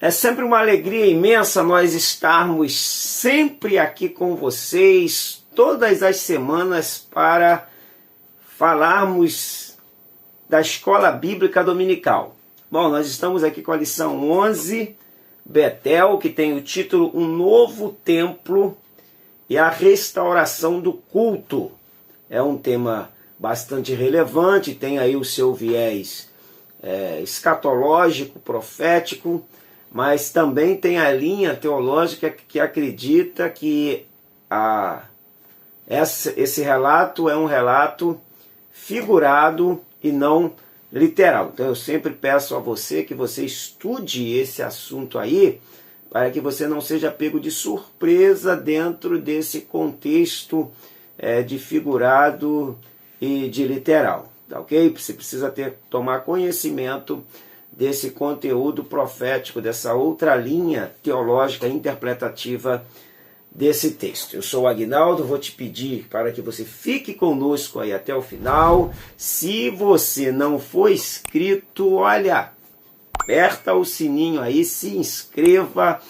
É sempre uma alegria imensa nós estarmos sempre aqui com vocês, todas as semanas, para falarmos da Escola Bíblica Dominical. Bom, nós estamos aqui com a lição 11, Betel, que tem o título Um Novo Templo e a Restauração do Culto. É um tema bastante relevante, tem aí o seu viés escatológico, profético, mas também tem a linha teológica que acredita que esse relato é um relato figurado e não literal. Então eu sempre peço a você que você estude esse assunto aí, para que você não seja pego de surpresa dentro desse contexto de figurado e de literal, tá ok? Você precisa tomar conhecimento desse conteúdo profético, dessa outra linha teológica interpretativa desse texto. Eu sou o Aguinaldo, vou te pedir para que você fique conosco aí até o final. Se você não for inscrito, olha, aperta o sininho aí, se inscreva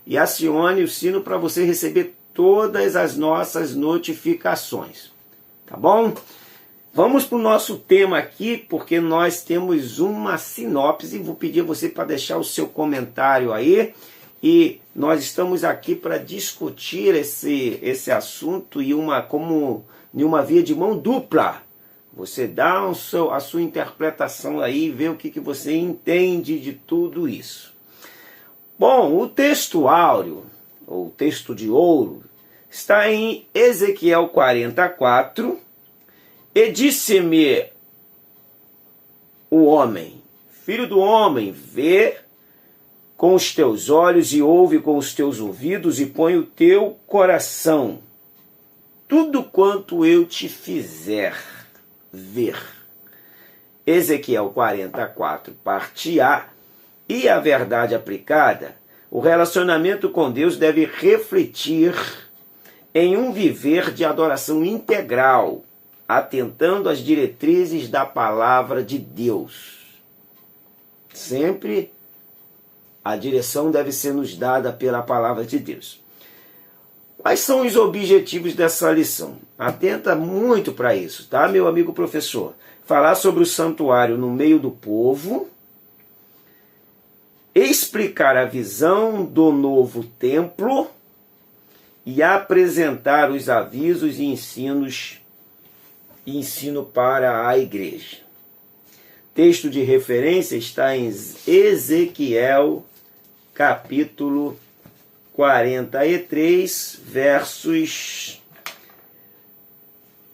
e acione o sino para você receber todas as nossas notificações, tá bom? Vamos para o nosso tema aqui, porque nós temos uma sinopse. Vou pedir a você para deixar o seu comentário aí. E nós estamos aqui para discutir esse assunto e como em uma via de mão dupla. Você dá a sua interpretação aí e vê o que você entende de tudo isso. Bom, o texto áureo, ou texto de ouro, está em Ezequiel 44. E disse-me o homem, filho do homem, vê com os teus olhos e ouve com os teus ouvidos e põe o teu coração tudo quanto eu te fizer ver. Ezequiel 44, parte A. E a verdade aplicada, o relacionamento com Deus deve refletir em um viver de adoração integral, atentando às diretrizes da palavra de Deus. Sempre a direção deve ser nos dada pela palavra de Deus. Quais são os objetivos dessa lição? Atenta muito para isso, tá, meu amigo professor? Falar sobre o santuário no meio do povo, explicar a visão do novo templo e apresentar os avisos e ensino para a igreja. Texto de referência está em Ezequiel, capítulo 43, versos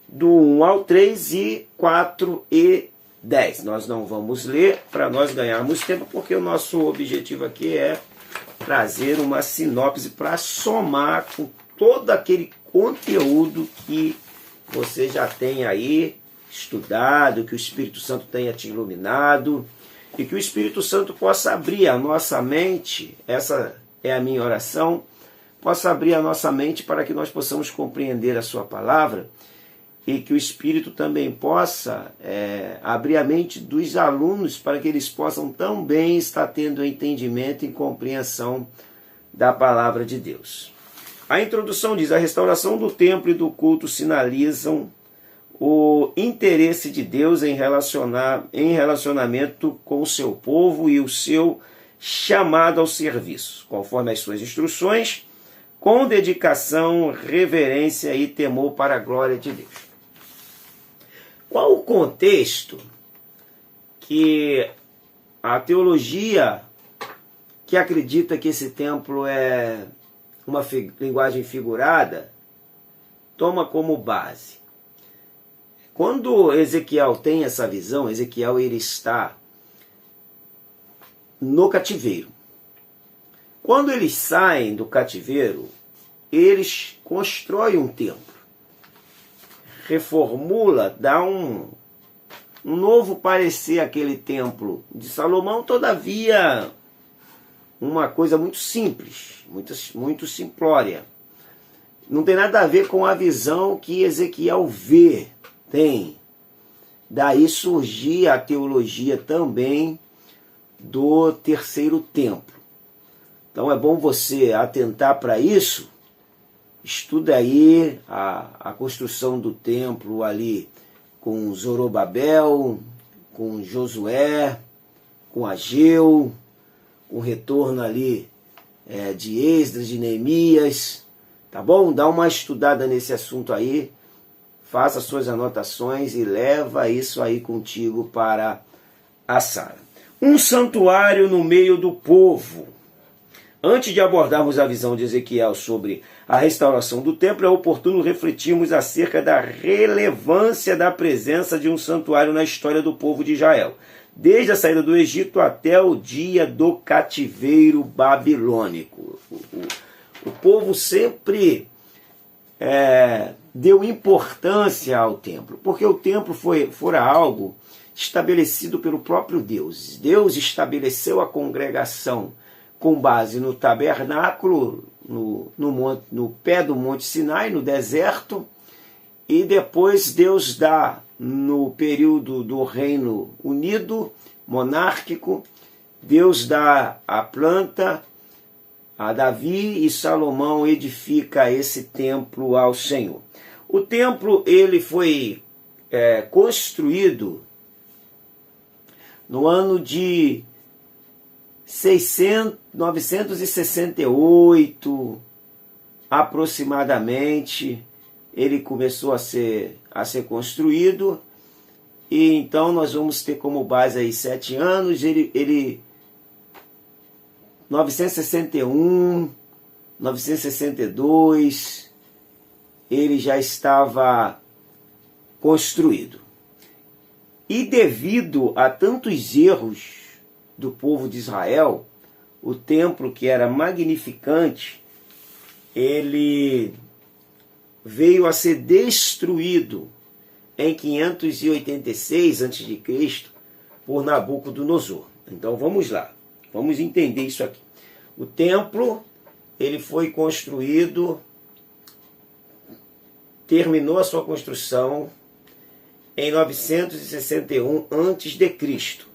do 1 ao 3 e 4 e 10. Nós não vamos ler para nós ganharmos tempo, porque o nosso objetivo aqui é trazer uma sinopse para somar com todo aquele conteúdo que você já tem aí estudado, que o Espírito Santo tenha te iluminado e que o Espírito Santo possa abrir a nossa mente, essa é a minha oração, possa abrir a nossa mente para que nós possamos compreender a sua palavra e que o Espírito também possa abrir a mente dos alunos para que eles possam também estar tendo entendimento e compreensão da palavra de Deus. A introdução diz: a restauração do templo e do culto sinalizam o interesse de Deus em relacionamento com o seu povo e o seu chamado ao serviço, conforme as suas instruções, com dedicação, reverência e temor para a glória de Deus. Qual o contexto que a teologia que acredita que esse templo é uma linguagem figurada toma como base? Quando Ezequiel tem essa visão, Ezequiel ele está no cativeiro. Quando eles saem do cativeiro, eles constroem um templo, reformula, dá um novo parecer àquele templo de Salomão, todavia uma coisa muito simples, muito simplória. Não tem nada a ver com a visão que Ezequiel vê. Tem. Daí surgia a teologia também do terceiro templo. Então é bom você atentar para isso. Estuda aí a construção do templo ali com Zorobabel, com Josué, com Ageu, com o retorno ali de Esdras, de Neemias, tá bom? Dá uma estudada nesse assunto aí, faça suas anotações e leva isso aí contigo para a sala. Um santuário no meio do povo. Antes de abordarmos a visão de Ezequiel sobre a restauração do templo, é oportuno refletirmos acerca da relevância da presença de um santuário na história do povo de Israel, desde a saída do Egito até o dia do cativeiro babilônico. O povo sempre deu importância ao templo, porque o templo fora algo estabelecido pelo próprio Deus. Deus estabeleceu a congregação com base no tabernáculo, no pé do Monte Sinai, no deserto, e depois Deus dá, no período do Reino Unido, monárquico, Deus dá a planta a Davi e Salomão edifica esse templo ao Senhor. O templo ele foi construído no ano de 968, aproximadamente, ele começou a ser construído, e então nós vamos ter como base aí 7 anos, 961, 962, ele já estava construído. E devido a tantos erros do povo de Israel, o templo, que era magnificante, ele veio a ser destruído em 586 a.C. por Nabucodonosor. Então vamos lá, vamos entender isso aqui. O templo ele foi construído, terminou a sua construção em 961 a.C.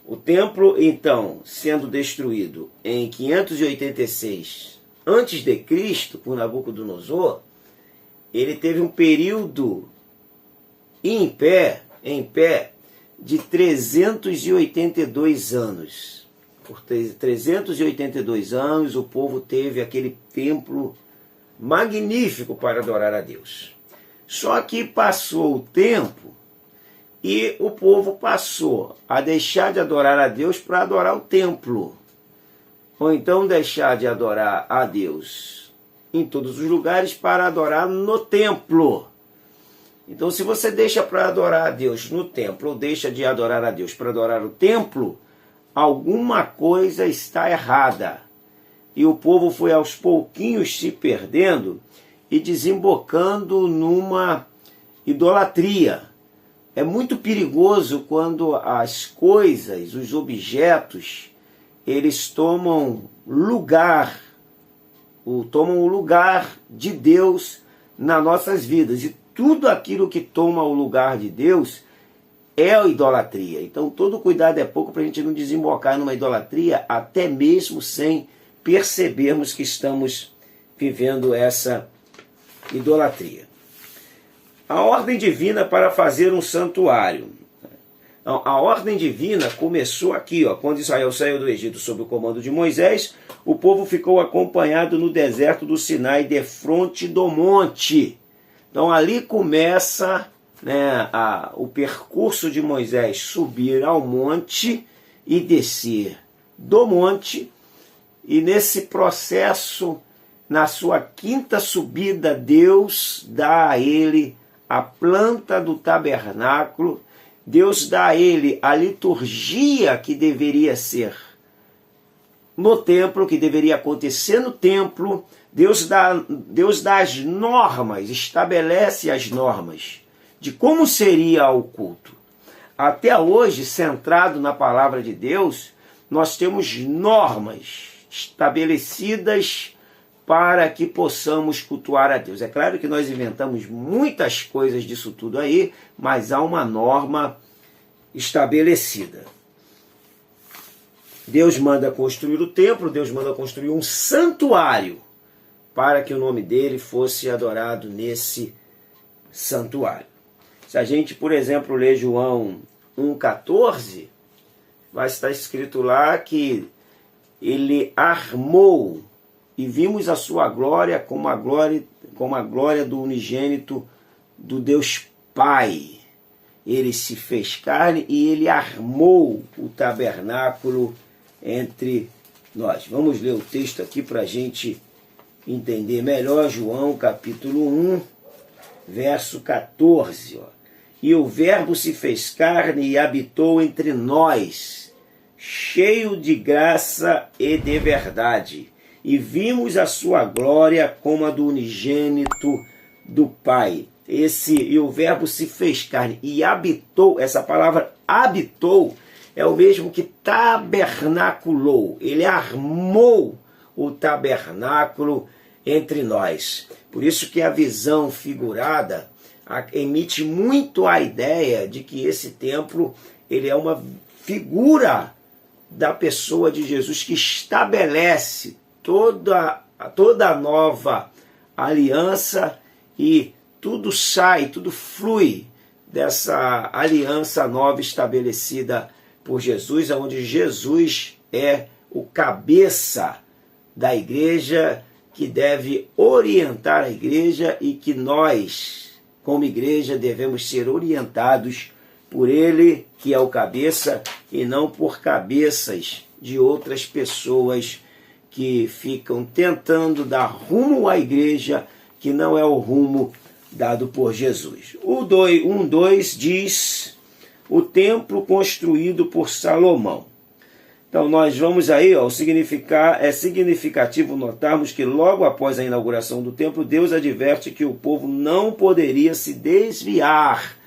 O templo, então, sendo destruído em 586 a.C. por Nabucodonosor, ele teve um período em pé de 382 anos. Por 382 anos, o povo teve aquele templo magnífico para adorar a Deus. Só que passou o tempo e o povo passou a deixar de adorar a Deus para adorar o templo. Ou então deixar de adorar a Deus em todos os lugares para adorar no templo. Então, se você deixa para adorar a Deus no templo, ou deixa de adorar a Deus para adorar o templo, alguma coisa está errada. E o povo foi aos pouquinhos se perdendo e desembocando numa idolatria. É muito perigoso quando as coisas, os objetos, eles tomam o lugar de Deus nas nossas vidas. E tudo aquilo que toma o lugar de Deus é a idolatria. Então todo cuidado é pouco para a gente não desembocar numa idolatria, até mesmo sem percebermos que estamos vivendo essa idolatria. A ordem divina para fazer um santuário. A ordem divina começou aqui, quando Israel saiu do Egito sob o comando de Moisés, o povo ficou acompanhado no deserto do Sinai, defronte do monte. Então ali começa o percurso de Moisés, subir ao monte e descer do monte, e nesse processo, na sua quinta subida, Deus dá a ele a planta do tabernáculo, Deus dá a ele a liturgia que deveria ser no templo, que deveria acontecer no templo. Deus dá as normas, estabelece as normas de como seria o culto. Até hoje, centrado na palavra de Deus, nós temos normas estabelecidas para que possamos cultuar a Deus. É claro que nós inventamos muitas coisas disso tudo aí, mas há uma norma estabelecida. Deus manda construir o templo, Deus manda construir um santuário para que o nome dele fosse adorado nesse santuário. Se a gente, por exemplo, ler João 1,14, vai estar escrito lá que ele armou e vimos a sua glória como a glória do unigênito do Deus Pai. Ele se fez carne e ele armou o tabernáculo entre nós. Vamos ler o texto aqui para a gente entender melhor. João capítulo 1, verso 14. E o Verbo se fez carne e habitou entre nós, cheio de graça e de verdade. E vimos a sua glória como a do unigênito do Pai. E o Verbo se fez carne e habitou. Essa palavra habitou é o mesmo que tabernaculou. Ele armou o tabernáculo entre nós. Por isso que a visão figurada emite muito a ideia de que esse templo ele é uma figura da pessoa de Jesus que estabelece toda a nova aliança e tudo sai, tudo flui dessa aliança nova estabelecida por Jesus, onde Jesus é o cabeça da igreja, que deve orientar a igreja e que nós, como igreja, devemos ser orientados por ele, que é o cabeça, e não por cabeças de outras pessoas que ficam tentando dar rumo à igreja, que não é o rumo dado por Jesus. O 1:2 diz o templo construído por Salomão. Então nós vamos aí, é significativo notarmos que logo após a inauguração do templo, Deus adverte que o povo não poderia se desviar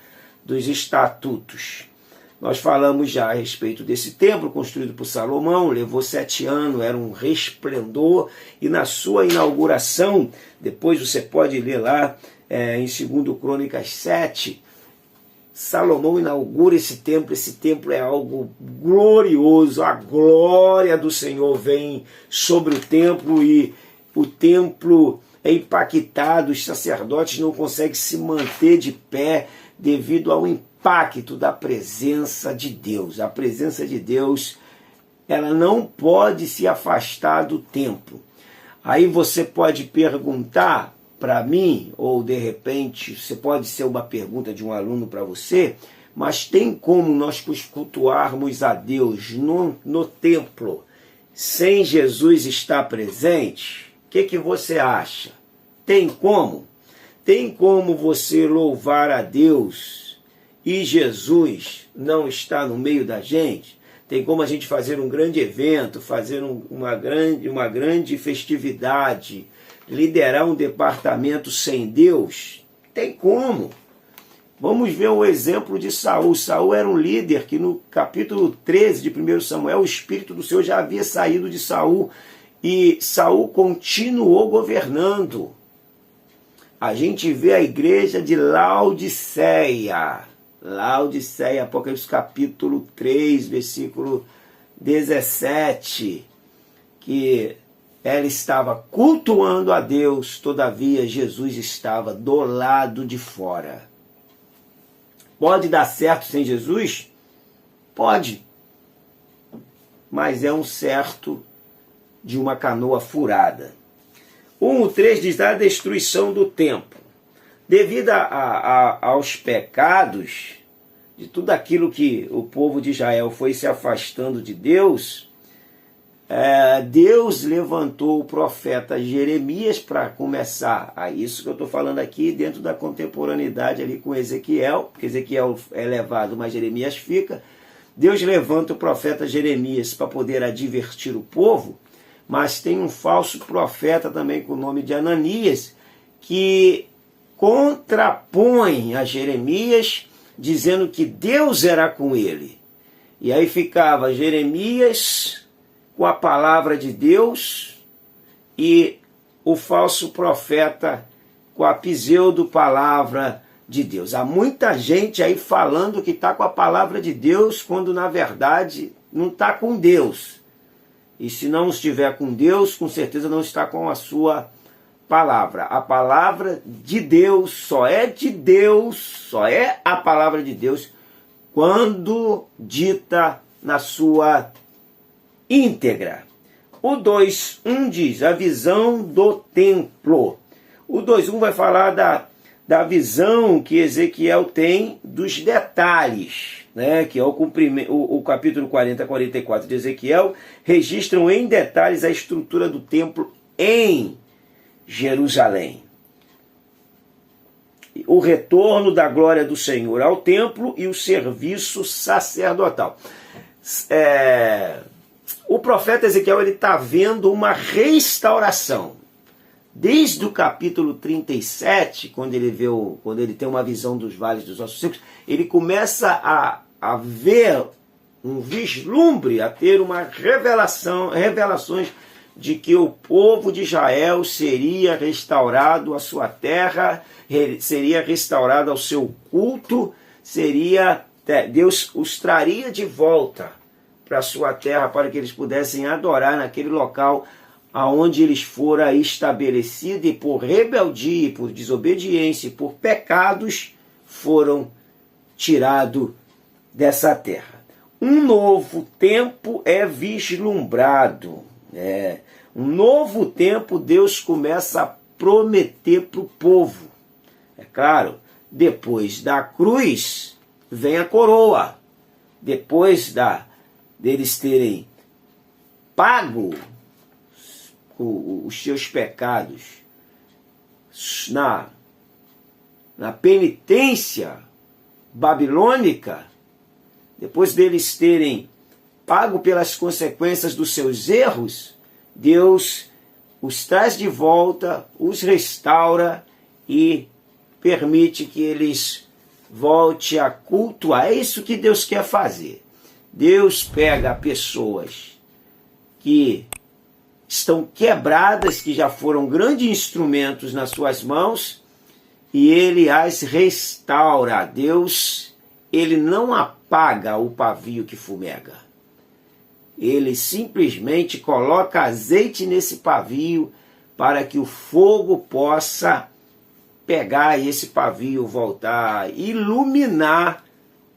dos estatutos. Nós falamos já a respeito desse templo construído por Salomão, levou 7 anos, era um resplendor, e na sua inauguração, depois você pode ler lá em 2 Crônicas 7, Salomão inaugura esse templo é algo glorioso, a glória do Senhor vem sobre o templo e o templo é impactado, os sacerdotes não conseguem se manter de pé devido ao impacto da presença de Deus. A presença de Deus, ela não pode se afastar do templo. Aí você pode perguntar para mim, ou de repente, você pode ser uma pergunta de um aluno para você, mas tem como nós cultuarmos a Deus no templo sem Jesus estar presente? O que você acha? Tem como? Tem como você louvar a Deus e Jesus não está no meio da gente? Tem como a gente fazer um grande evento, fazer uma grande festividade, liderar um departamento sem Deus? Tem como. Vamos ver o exemplo de Saul. Saul era um líder que no capítulo 13 de 1 Samuel, o Espírito do Senhor já havia saído de Saul. E Saul continuou governando. A gente vê a igreja de Laodiceia. Laodiceia, Apocalipse capítulo 3, versículo 17. Que ela estava cultuando a Deus, todavia Jesus estava do lado de fora. Pode dar certo sem Jesus? Pode. Mas é um certo de uma canoa furada. 1:3 diz a destruição do templo. Devido aos pecados, de tudo aquilo que o povo de Israel foi se afastando de Deus, Deus levantou o profeta Jeremias para começar. Isso que eu estou falando aqui dentro da contemporaneidade ali com Ezequiel, porque Ezequiel é levado, mas Jeremias fica. Deus levanta o profeta Jeremias para poder advertir o povo, mas tem um falso profeta também com o nome de Ananias, que contrapõe a Jeremias, dizendo que Deus era com ele. E aí ficava Jeremias com a palavra de Deus e o falso profeta com a pseudo-palavra de Deus. Há muita gente aí falando que está com a palavra de Deus, quando na verdade não está com Deus. E se não estiver com Deus, com certeza não está com a sua palavra. A palavra de Deus, só é a palavra de Deus quando dita na sua íntegra. O 2:1 diz, a visão do templo. O 2:1 vai falar da visão que Ezequiel tem dos detalhes, né? Que é o capítulo 40 a 44 de Ezequiel, registram em detalhes a estrutura do templo em Jerusalém. O retorno da glória do Senhor ao templo e o serviço sacerdotal. O profeta Ezequiel está vendo uma restauração. Desde o capítulo 37, quando ele tem uma visão dos vales dos ossos secos, ele começa a ver um vislumbre, a ter uma revelações de que o povo de Israel seria restaurado à sua terra, seria restaurado ao seu culto, Deus os traria de volta para a sua terra, para que eles pudessem adorar naquele local aonde eles foram estabelecidos, e por rebeldia, por desobediência, por pecados, foram tirados dessa terra. Um novo tempo é vislumbrado. Um novo tempo Deus começa a prometer para o povo. É claro, depois da cruz vem a coroa. Depois deles terem pago os seus pecados na penitência babilônica, depois deles terem pago pelas consequências dos seus erros, Deus os traz de volta, os restaura e permite que eles voltem a cultuar. É isso que Deus quer fazer. Deus pega pessoas que estão quebradas, que já foram grandes instrumentos nas suas mãos, e Ele as restaura. Deus, Ele não apaga o pavio que fumega. Ele simplesmente coloca azeite nesse pavio para que o fogo possa pegar esse pavio, voltar a iluminar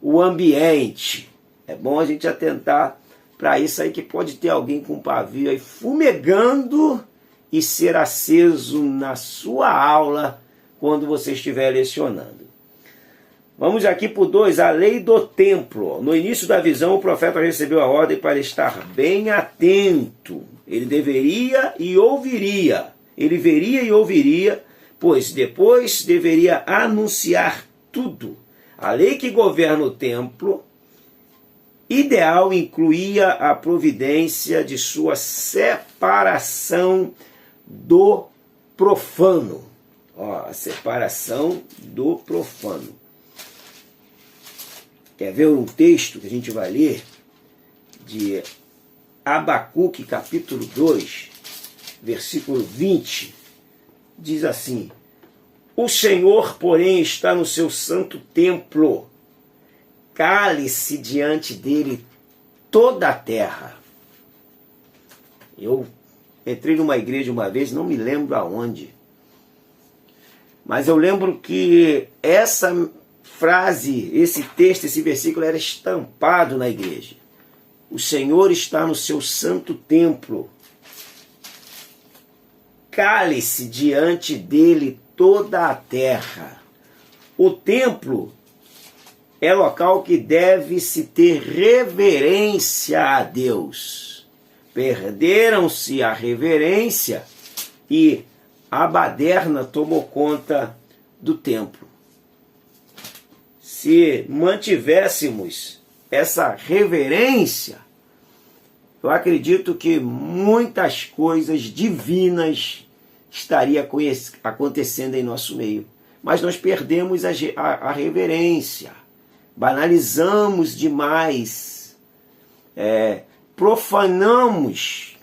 o ambiente. É bom a gente atentar para isso aí, que pode ter alguém com pavio aí fumegando e ser aceso na sua aula quando você estiver lecionando. Vamos aqui para o 2, a lei do templo. No início da visão, o profeta recebeu a ordem para estar bem atento. Ele deveria e ouviria. Ele veria e ouviria, pois depois deveria anunciar tudo. A lei que governa o templo ideal incluía a providência de sua separação do profano. A separação do profano. Quer ver um texto que a gente vai ler? De Abacuque, capítulo 2, versículo 20. Diz assim: o Senhor, porém, está no seu santo templo. Cale-se diante dele toda a terra. Eu entrei numa igreja uma vez, não me lembro aonde, mas eu lembro que essa frase, esse texto, esse versículo era estampado na igreja. O Senhor está no seu santo templo. Cale-se diante dele toda a terra. O templo é local que deve-se ter reverência a Deus. Perderam-se a reverência e a baderna tomou conta do templo. Se mantivéssemos essa reverência, eu acredito que muitas coisas divinas estariam acontecendo em nosso meio. Mas nós perdemos a reverência. Banalizamos demais, profanamos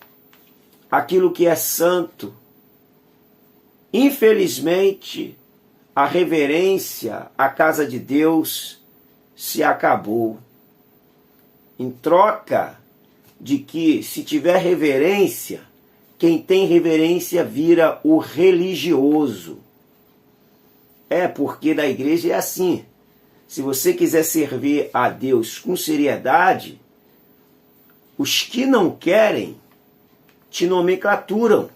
aquilo que é santo. Infelizmente, a reverência à casa de Deus se acabou. Em troca de que se tiver reverência, quem tem reverência vira o religioso. Porque na igreja é assim. Se você quiser servir a Deus com seriedade, os que não querem te nomenclaturam.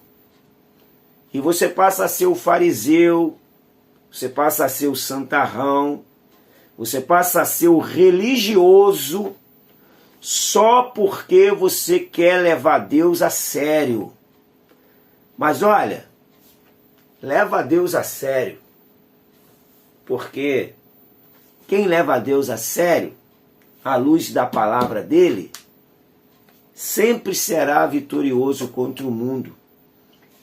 E você passa a ser o fariseu, você passa a ser o santarrão, você passa a ser o religioso, só porque você quer levar Deus a sério. Mas olha, leva Deus a sério, porque quem leva a Deus a sério, à luz da palavra dele, sempre será vitorioso contra o mundo.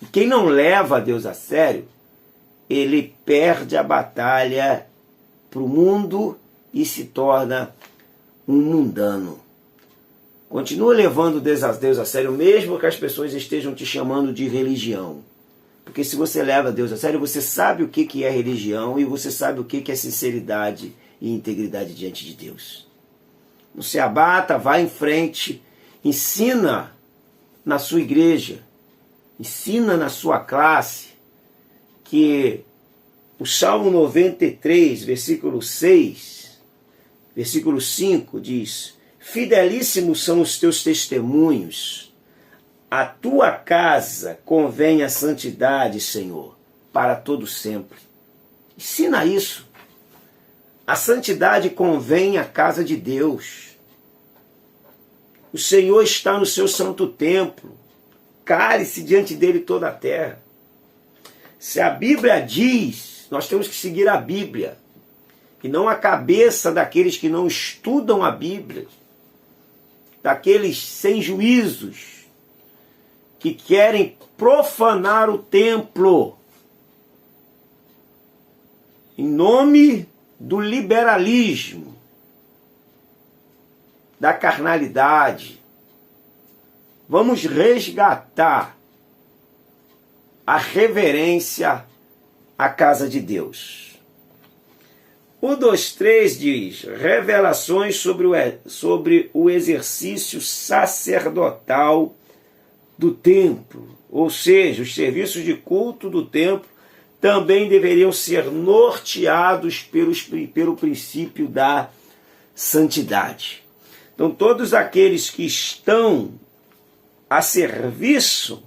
E quem não leva a Deus a sério, ele perde a batalha para o mundo e se torna um mundano. Continua levando Deus a sério, mesmo que as pessoas estejam te chamando de religião. Porque se você leva Deus a sério, você sabe o que é religião e você sabe o que é sinceridade e integridade diante de Deus. Não se abata, vá em frente, ensina na sua igreja, ensina na sua classe, que o Salmo 93, versículo 6, versículo 5 diz: fidelíssimos são os teus testemunhos, a tua casa convém a santidade, Senhor, para todo sempre. Ensina isso. A santidade convém à casa de Deus. O Senhor está no seu santo templo. Cale-se diante dele toda a terra. Se a Bíblia diz, nós temos que seguir a Bíblia, e não a cabeça daqueles que não estudam a Bíblia, daqueles sem juízos, que querem profanar o templo em nome do liberalismo, da carnalidade. Vamos resgatar a reverência à casa de Deus. O 2:3 diz: revelações sobre o exercício sacerdotal do templo. Ou seja, os serviços de culto do templo também deveriam ser norteados pelo princípio da santidade. Então, todos aqueles que estão a serviço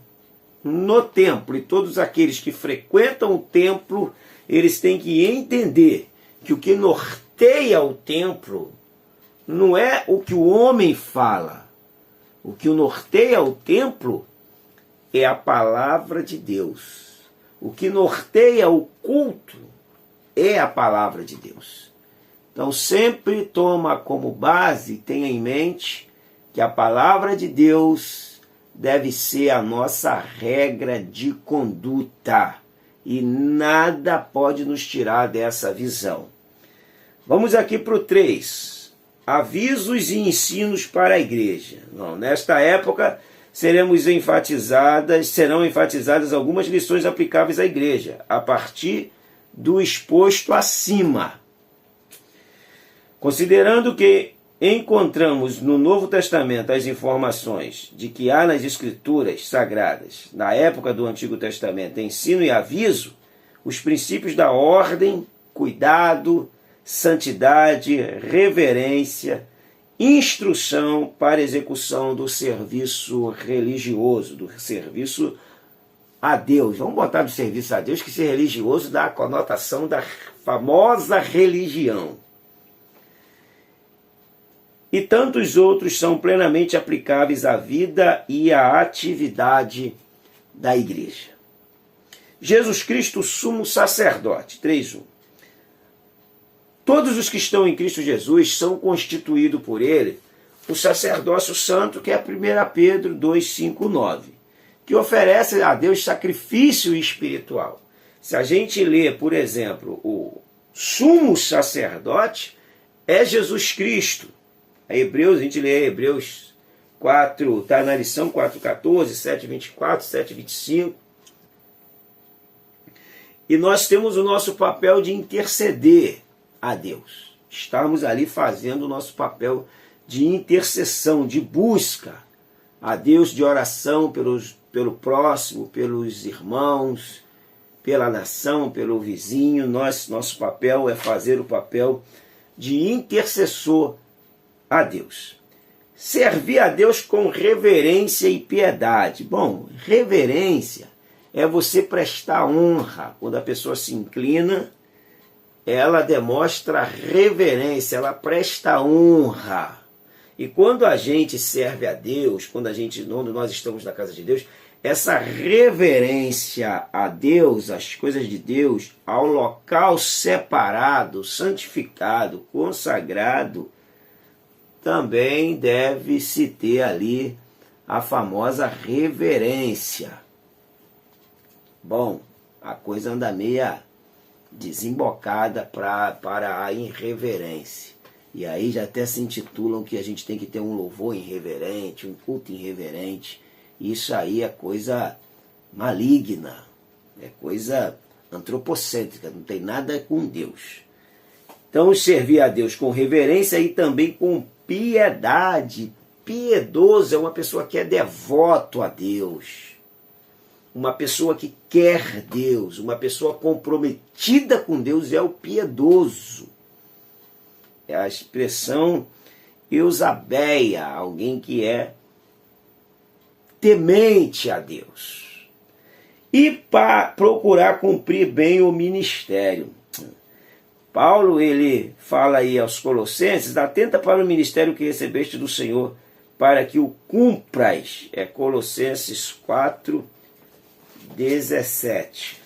no templo e todos aqueles que frequentam o templo, eles têm que entender que o que norteia o templo não é o que o homem fala. O que norteia o templo é a palavra de Deus. O que norteia o culto é a palavra de Deus. Então sempre toma como base, tenha em mente, que a palavra de Deus deve ser a nossa regra de conduta. E nada pode nos tirar dessa visão. Vamos aqui para o 3. Avisos e ensinos para a igreja. Não, nesta época serão enfatizadas algumas lições aplicáveis à igreja, a partir do exposto acima. Considerando que encontramos no Novo Testamento as informações de que há nas Escrituras Sagradas, na época do Antigo Testamento, ensino e aviso, os princípios da ordem, cuidado, santidade, reverência, instrução para execução do serviço religioso, do serviço a Deus. Vamos botar do serviço a Deus, que ser religioso dá a conotação da famosa religião. E tantos outros são plenamente aplicáveis à vida e à atividade da igreja. Jesus Cristo, sumo sacerdote, 3:1. Todos os que estão em Cristo Jesus são constituídos por ele o sacerdócio santo, que é 1 Pedro 2:5-9, que oferece a Deus sacrifício espiritual. Se a gente lê, por exemplo, o sumo sacerdote, é Jesus Cristo. A gente lê Hebreus 4, está na lição 4:14, 7:24, 7:25. E nós temos o nosso papel de interceder a Deus. Estamos ali fazendo o nosso papel de intercessão, de busca a Deus de oração pelo próximo, pelos irmãos, pela nação, pelo vizinho. Nosso papel é fazer o papel de intercessor a Deus. Servir a Deus com reverência e piedade. Bom, reverência é você prestar honra. Quando a pessoa se inclina, ela demonstra reverência, ela presta honra. E quando a gente serve a Deus, quando nós estamos na casa de Deus, essa reverência a Deus, às coisas de Deus, ao local separado, santificado, consagrado, também deve-se ter ali a famosa reverência. Bom, a coisa anda meia desembocada para a irreverência. E aí já até se intitulam que a gente tem que ter um louvor irreverente, um culto irreverente. Isso aí é coisa maligna, é coisa antropocêntrica, não tem nada com Deus. Então, servir a Deus com reverência e também com piedade. Piedoso é uma pessoa que é devoto a Deus. Uma pessoa que quer Deus, uma pessoa comprometida com Deus é o piedoso. É a expressão eusabeia, alguém que é temente a Deus. E para procurar cumprir bem o ministério. Paulo, ele fala aí aos Colossenses: atenta para o ministério que recebeste do Senhor, para que o cumpras. É Colossenses 4:17.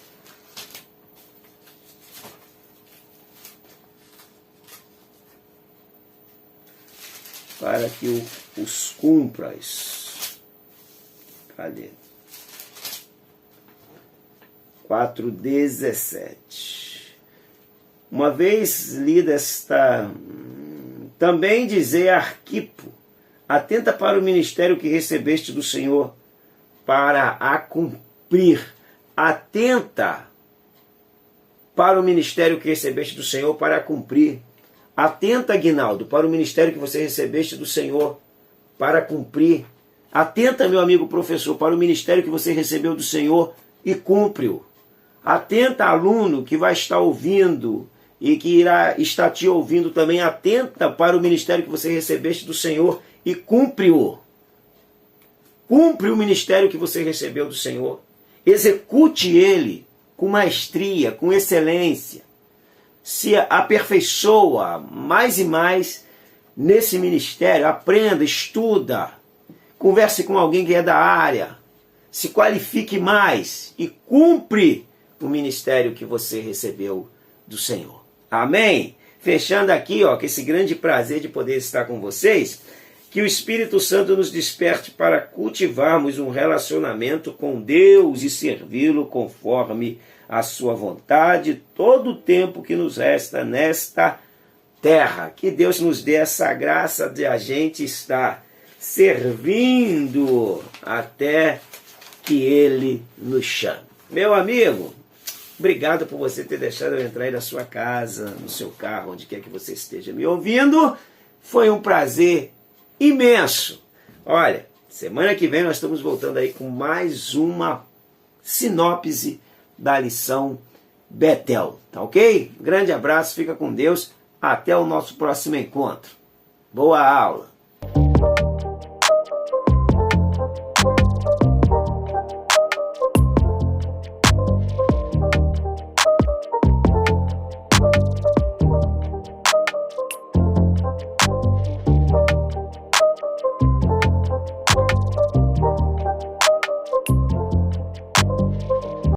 Para que os cumpras. Cadê? 4:17. Uma vez lida esta, também dizei a Arquipo: atenta para o ministério que recebeste do Senhor, para a cumprir. Atenta para o ministério que recebeste do Senhor, para a cumprir. Atenta, Aguinaldo, para o ministério que você recebeste do Senhor, para cumprir. Atenta, meu amigo professor, para o ministério que você recebeu do Senhor e cumpre-o. Atenta, aluno, que vai estar ouvindo e que irá estar te ouvindo também. Atenta para o ministério que você recebeste do Senhor e cumpre-o. Cumpre o ministério que você recebeu do Senhor. Execute ele com maestria, com excelência. Se aperfeiçoa mais e mais nesse ministério. Aprenda, estuda, converse com alguém que é da área, se qualifique mais e cumpre o ministério que você recebeu do Senhor. Amém? Fechando aqui, com esse grande prazer de poder estar com vocês, que o Espírito Santo nos desperte para cultivarmos um relacionamento com Deus e servi-lo conforme a sua vontade todo o tempo que nos resta nesta terra. Que Deus nos dê essa graça de a gente estar servindo até que Ele nos chame. Meu amigo, obrigado por você ter deixado eu entrar aí na sua casa, no seu carro, onde quer que você esteja me ouvindo. Foi um prazer imenso. Olha, semana que vem nós estamos voltando aí com mais uma sinopse da lição Betel, tá ok? Grande abraço, fica com Deus, até o nosso próximo encontro. Boa aula!